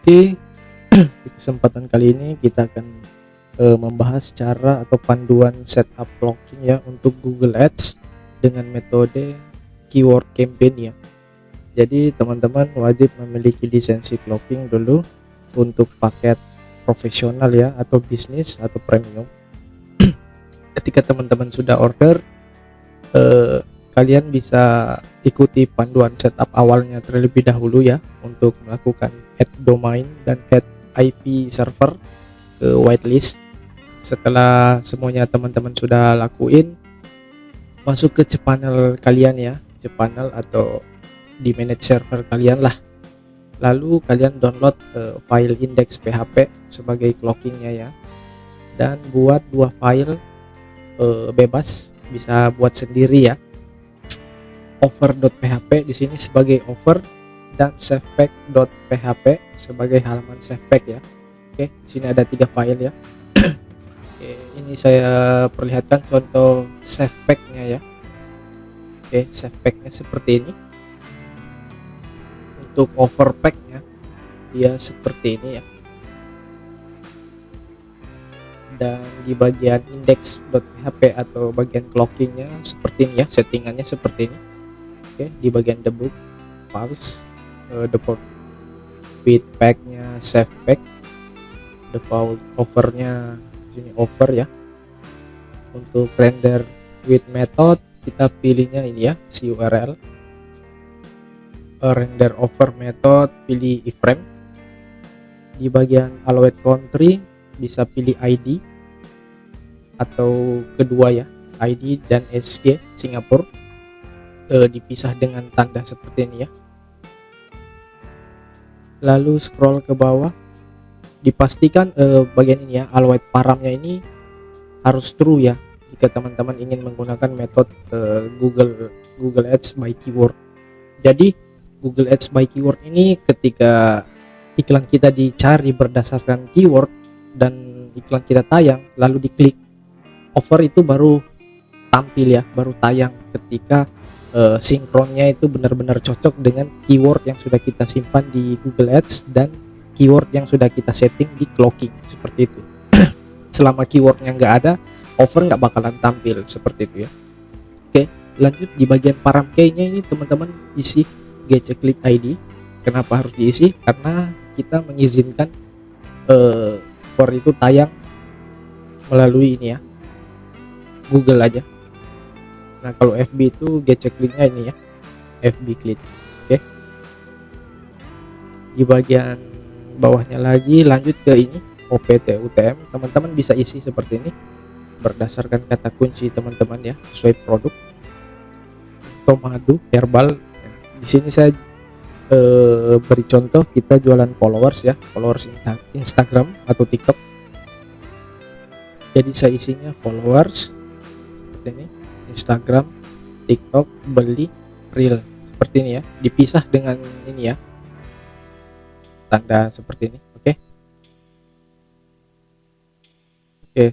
Oke, di kesempatan kali ini kita akan membahas cara atau panduan setup locking ya untuk Google Ads dengan metode keyword campaign ya. Jadi teman-teman wajib memiliki lisensi clocking dulu untuk paket profesional ya, atau bisnis atau premium. Ketika teman-teman sudah order, eh, kalian bisa ikuti panduan setup awalnya terlebih dahulu ya, untuk melakukan add domain dan add IP server ke whitelist. Setelah semuanya teman-teman sudah lakuin, masuk ke cPanel kalian ya, cPanel atau di manage server kalian lah. Lalu kalian download file index PHP sebagai clockingnya ya, dan buat dua file bebas, bisa buat sendiri ya. Offer.php di sini sebagai offer dan savepack.php sebagai halaman savepack ya. Oke, di sini ada 3 file ya. Oke, ini saya perlihatkan contoh savepack-nya ya. Oke, savepack-nya seperti ini. Untuk overpack-nya dia seperti ini ya. Dan di bagian index.php atau bagian clockingnya seperti ini ya, settingannya seperti ini. Oke, di bagian debug false, default with pack-nya savepack, default offer-nya sini offer ya. Untuk render with method kita pilihnya ini ya, si URL. Render offer method pilih iframe. Di bagian allowed country bisa pilih ID atau kedua ya, ID dan SG Singapura, dipisah dengan tanda seperti ini ya. Lalu scroll ke bawah, dipastikan bagian ini ya, allowed paramnya ini harus true ya jika teman-teman ingin menggunakan metode Google Ads by keyword. Jadi Google Ads by keyword ini ketika iklan kita dicari berdasarkan keyword dan iklan kita tayang lalu diklik, offer itu baru tampil ya, baru tayang ketika sinkronnya itu benar-benar cocok dengan keyword yang sudah kita simpan di Google Ads dan keyword yang sudah kita setting di clocking, seperti itu. Selama keywordnya nggak ada, offer nggak bakalan tampil seperti itu ya. Oke, lanjut di bagian param key-nya ini teman-teman isi getCheckLead ID. Kenapa harus diisi? Karena kita mengizinkan for itu tayang melalui ini ya, Google aja. Nah kalau FB itu getCheckLead-nya ini ya, FB Click. Oke, di bagian bawahnya lagi lanjut ke ini OPT UTM, teman-teman bisa isi seperti ini berdasarkan kata kunci teman-teman ya, sesuai produk. Tomadu herbal, di sini saya beri contoh, kita jualan followers ya, followers Instagram atau TikTok. Jadi saya isinya followers seperti ini, Instagram, TikTok, beli, reel, seperti ini ya, dipisah dengan ini ya, tanda seperti ini. Oke,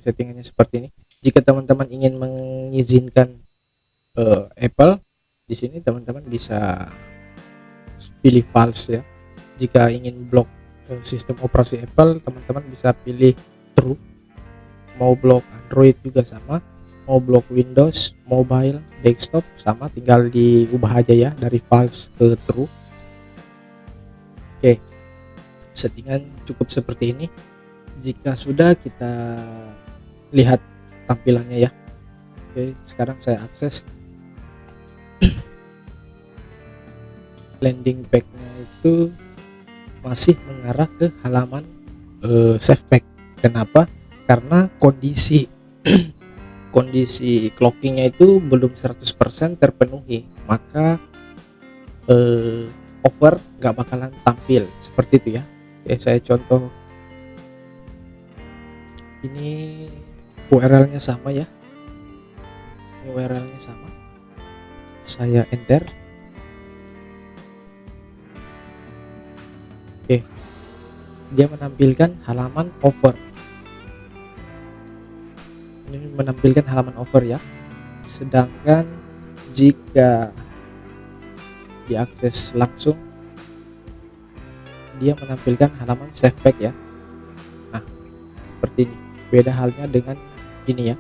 settingannya seperti ini. Jika teman-teman ingin mengizinkan Apple, di sini teman-teman bisa pilih false ya. Jika ingin blok sistem operasi Apple, teman-teman bisa pilih true. Mau blok Android juga sama, mau blok Windows, mobile, desktop sama, tinggal diubah aja ya dari false ke true. Oke, settingan cukup seperti ini. Jika sudah, kita lihat tampilannya ya. Oke, sekarang saya akses. Landing page-nya itu masih mengarah ke halaman savepack. Kenapa? Karena kondisi kondisi clockingnya itu belum 100% terpenuhi, maka offer nggak bakalan tampil seperti itu ya. Oke, saya contoh. Ini URL-nya sama ya. Ini URL-nya sama. Saya enter. Oke. Dia menampilkan halaman offer. Ini menampilkan halaman offer ya. Sedangkan jika diakses langsung dia menampilkan halaman save pack ya. Nah, seperti ini. Beda halnya dengan ini ya.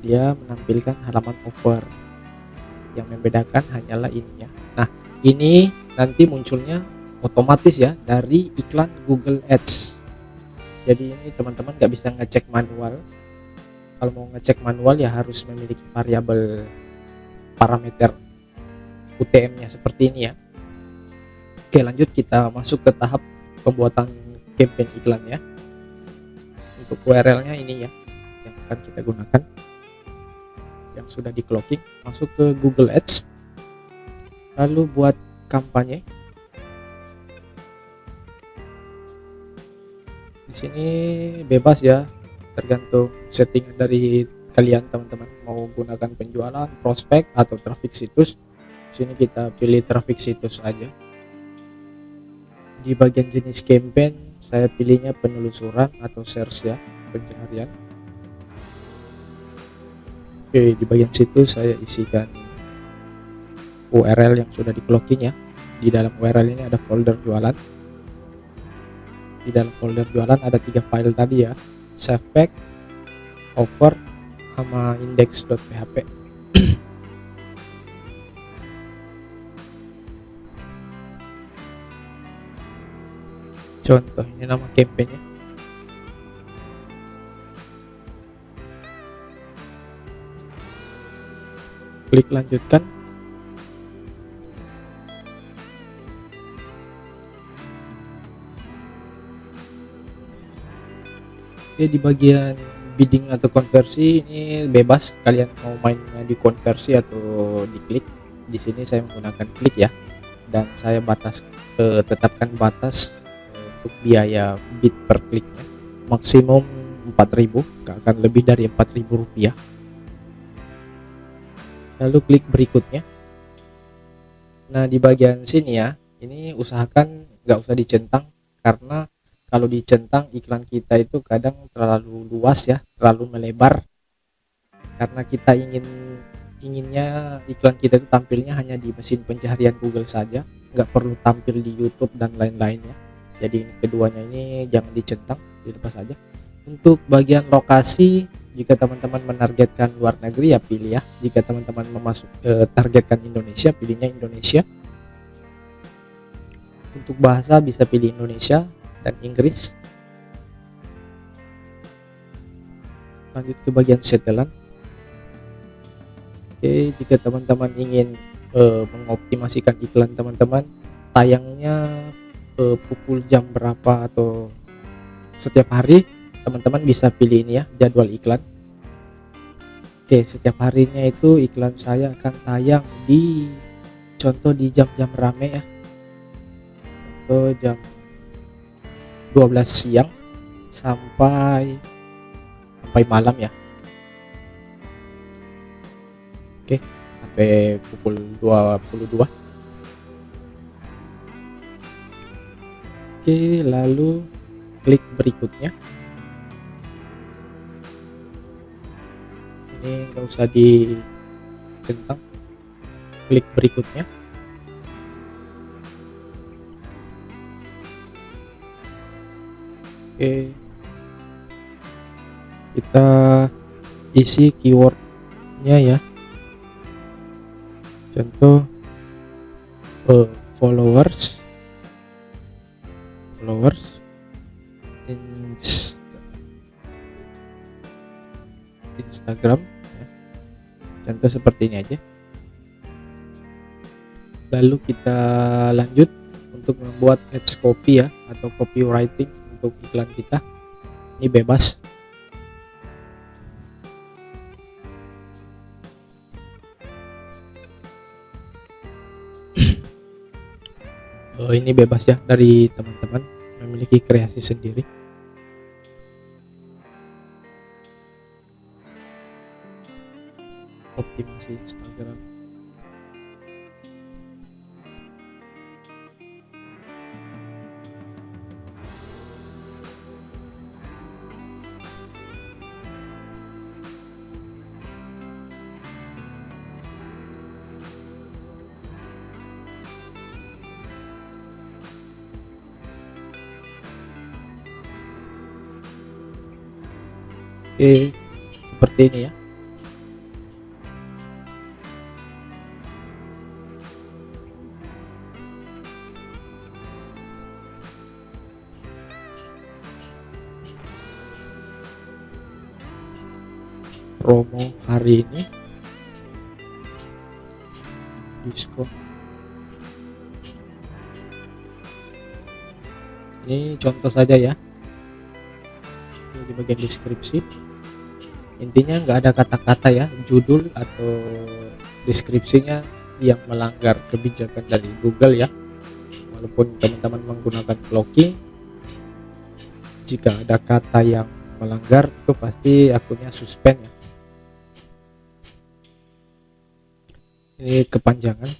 Dia menampilkan halaman over. Yang membedakan hanyalah ini ya. Nah, ini nanti munculnya otomatis ya dari iklan Google Ads. Jadi ini teman-teman nggak bisa ngecek manual. Kalau mau ngecek manual ya harus memiliki variabel parameter UTM-nya seperti ini ya. Oke, lanjut kita masuk ke tahap pembuatan campaign iklan ya. Untuk URL-nya ini ya yang akan kita gunakan. Yang sudah di clocking, masuk ke Google Ads. Lalu buat kampanye. Di sini bebas ya, tergantung settingan dari kalian teman-teman, mau gunakan penjualan, prospek atau traffic situs. Di sini kita pilih traffic situs aja. Di bagian jenis campaign saya pilihnya penelusuran atau search ya, pencarian. Oke, di bagian situ saya isikan URL yang sudah di clocking ya. Di dalam URL ini ada folder jualan. Di dalam folder jualan ada 3 file tadi ya, save pack, offer, sama index.php. Contoh, ini nama campaignnya. Klik lanjutkan. Oke, di bagian bidding atau konversi ini bebas kalian mau mainnya di konversi atau di klik. Di sini saya menggunakan klik ya, dan saya tetapkan batas untuk biaya bid per kliknya maksimum 4.000, gak akan lebih dari 4.000 rupiah. Lalu klik berikutnya. Nah, di bagian sini ya, ini usahakan nggak usah dicentang, karena kalau dicentang iklan kita itu kadang terlalu luas ya, terlalu melebar, karena kita inginnya iklan kita itu tampilnya hanya di mesin pencaharian Google saja, nggak perlu tampil di YouTube dan lain-lainnya. Jadi keduanya ini jangan dicentang, dilepas saja. Untuk bagian lokasi, jika teman-teman menargetkan luar negeri ya pilih ya. Jika teman-teman targetkan Indonesia, pilihnya Indonesia. Untuk bahasa bisa pilih Indonesia dan Inggris. Lanjut ke bagian setelan. Oke, jika teman-teman ingin mengoptimasikan iklan teman-teman, tayangnya pukul jam berapa atau setiap hari, teman-teman bisa pilih ini ya, jadwal iklan. Oke, setiap harinya itu iklan saya akan tayang di contoh di jam-jam rame ya, contoh jam 12 siang sampai malam ya. Oke, sampai pukul 22. Oke, lalu klik berikutnya. Ini nggak usah dicentang, klik berikutnya. Oke, kita isi keywordnya ya, contoh followers Instagram ya. Contoh seperti ini aja. Lalu kita lanjut untuk membuat ads copy ya, atau copywriting untuk iklan kita. Ini bebas. Ini bebas ya, dari teman-teman memiliki kreasi sendiri. Optimasi Instagram. Oke, seperti ini ya. Promo hari ini diskon. Ini contoh saja ya. Ini di bagian deskripsi. Intinya nggak ada kata-kata ya, judul atau deskripsinya yang melanggar kebijakan dari Google ya. Walaupun teman-teman menggunakan blocking, jika ada kata yang melanggar itu pasti akunnya suspend ya. Ini kepanjangan,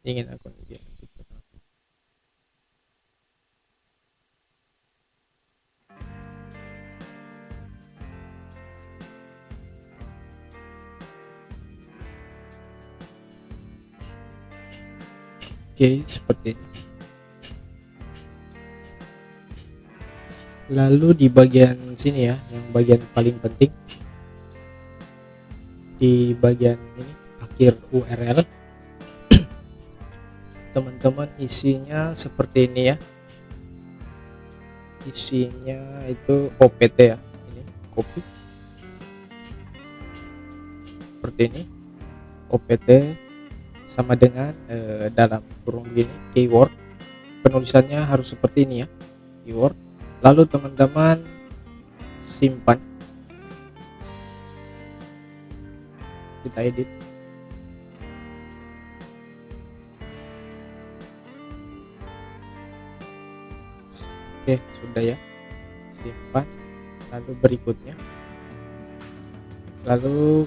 ingin akun ini. Oke, seperti ini. Lalu di bagian sini ya, yang bagian paling penting, di bagian ini akhir URL, teman-teman isinya seperti ini ya. Isinya itu OPT ya, ini copy seperti ini. OPT sama dengan dalam kurung begini keyword, penulisannya harus seperti ini ya, keyword. Lalu teman-teman simpan, kita edit. Oke, sudah ya, simpan. Lalu berikutnya, lalu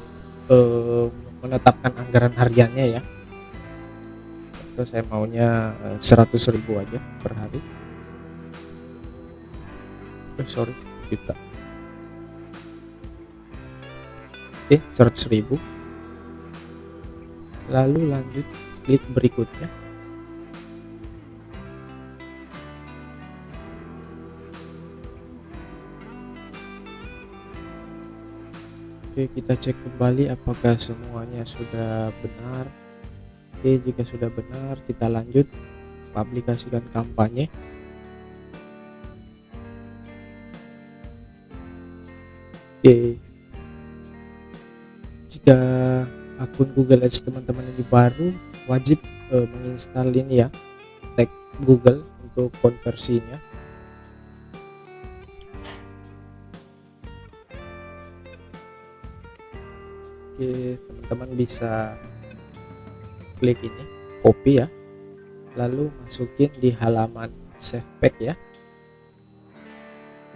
menetapkan anggaran hariannya ya. Itu saya maunya 100.000 aja per hari. Sorry, kita. Oke, 100.000. Lalu lanjut, klik berikutnya. Oke, kita cek kembali apakah semuanya sudah benar. Oke, jika sudah benar, kita lanjut publikasikan kampanye. Oke, jika akun Google Ads teman-teman ini baru, wajib menginstal ini ya, tag Google untuk konversinya. Oke, teman-teman bisa klik ini, copy ya, lalu masukin di halaman save pack ya,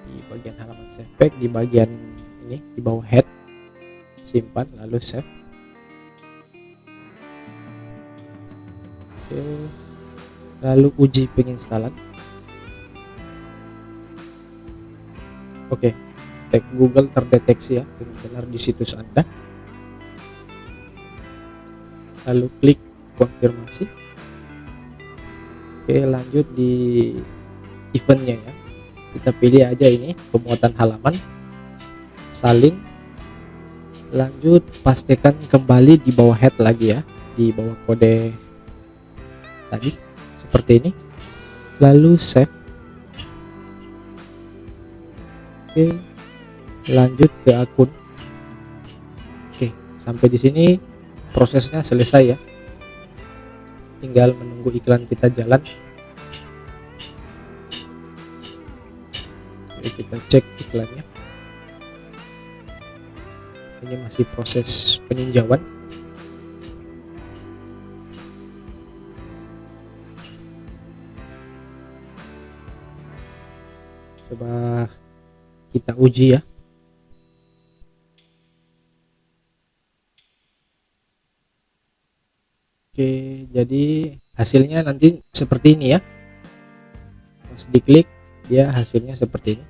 di bagian halaman save pack, di bagian ini di bawah head, simpan lalu save. Oke, lalu uji penginstalan. Oke, tag Google terdeteksi ya, benar di situs Anda. Lalu klik konfirmasi. Oke, lanjut di eventnya ya, kita pilih aja ini pemuatan halaman, salin. Lanjut pastikan kembali di bawah head lagi ya, di bawah kode tadi seperti ini, lalu save. Oke, lanjut ke akun. Oke, sampai di sini prosesnya selesai ya, tinggal menunggu iklan kita jalan. Oke, kita cek iklannya, ini masih proses peninjauan. Coba kita uji ya. Oke, jadi hasilnya nanti seperti ini ya. Pas diklik, dia hasilnya seperti ini.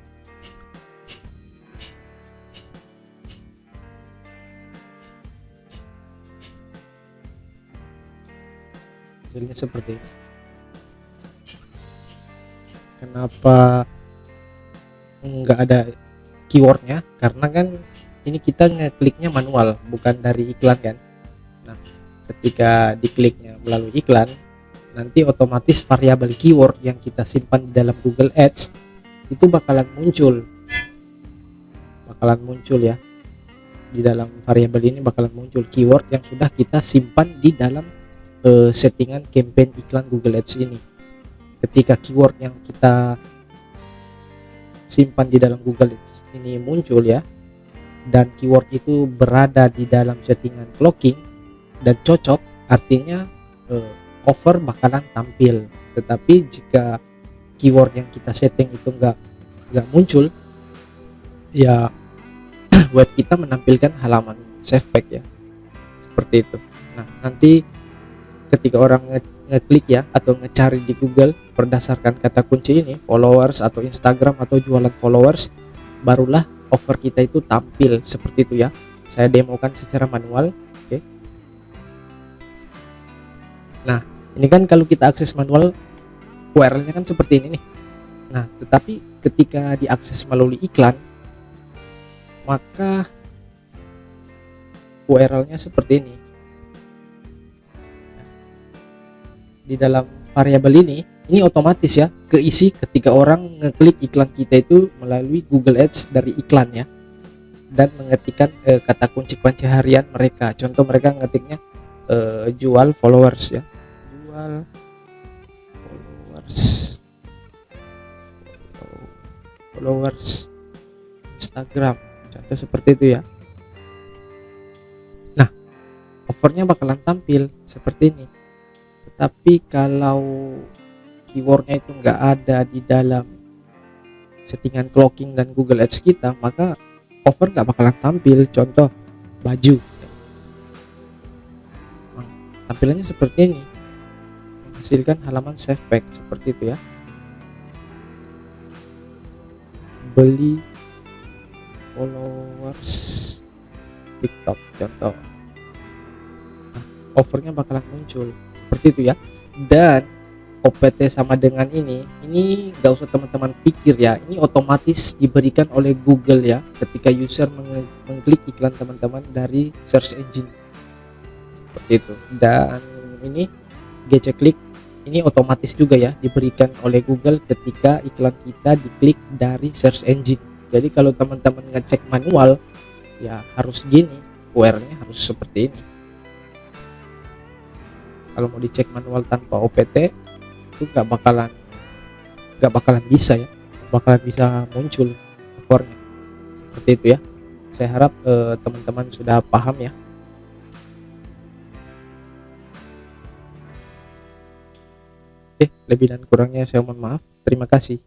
Hasilnya seperti ini. Kenapa nggak ada keywordnya? Karena kan ini kita ngekliknya manual, bukan dari iklan kan. Nah, ketika dikliknya melalui iklan, nanti otomatis variabel keyword yang kita simpan di dalam Google Ads itu bakalan muncul ya. Di dalam variabel ini bakalan muncul keyword yang sudah kita simpan di dalam settingan campaign iklan Google Ads ini. Ketika keyword yang kita simpan di dalam Google Ads ini muncul ya, dan keyword itu berada di dalam settingan clocking dan cocok, artinya offer bakalan tampil. Tetapi jika keyword yang kita setting itu nggak muncul, ya web kita menampilkan halaman save page ya, seperti itu. Nah, nanti ketika orang ngeklik ya atau ngecari di Google berdasarkan kata kunci ini, followers atau Instagram atau jualan followers, barulah offer kita itu tampil seperti itu ya. Saya demokan secara manual. Oke. Nah, ini kan kalau kita akses manual, URL-nya kan seperti ini nih. Nah, tetapi ketika diakses melalui iklan, maka URL-nya seperti ini. Di dalam variabel ini otomatis ya keisi ketika orang ngeklik iklan kita itu melalui Google Ads dari iklan ya, dan mengetikkan kata kunci pencaharian mereka. Contoh mereka ngetiknya jual followers ya, jual followers Instagram, contoh seperti itu ya. Nah, offernya bakalan tampil seperti ini. Tapi kalau keywordnya itu nggak ada di dalam settingan clocking dan Google Ads kita, maka offer nggak bakalan tampil. Contoh baju, tampilannya seperti ini, menghasilkan halaman save page seperti itu ya. Beli followers TikTok contoh. Nah, offernya bakalan muncul seperti itu ya. Dan OPT sama dengan ini nggak usah teman-teman pikir ya, ini otomatis diberikan oleh Google ya ketika user mengklik iklan teman-teman dari search engine seperti itu. Dan ini GC Click ini otomatis juga ya diberikan oleh Google ketika iklan kita diklik dari search engine. Jadi kalau teman-teman ngecek manual ya harus gini, URL-nya harus seperti ini. Kalau mau dicek manual tanpa OPT itu nggak bakalan bisa ya, bakalan bisa muncul offernya seperti itu ya. Saya harap teman-teman sudah paham ya. Lebih dan kurangnya saya mohon maaf. Terima kasih.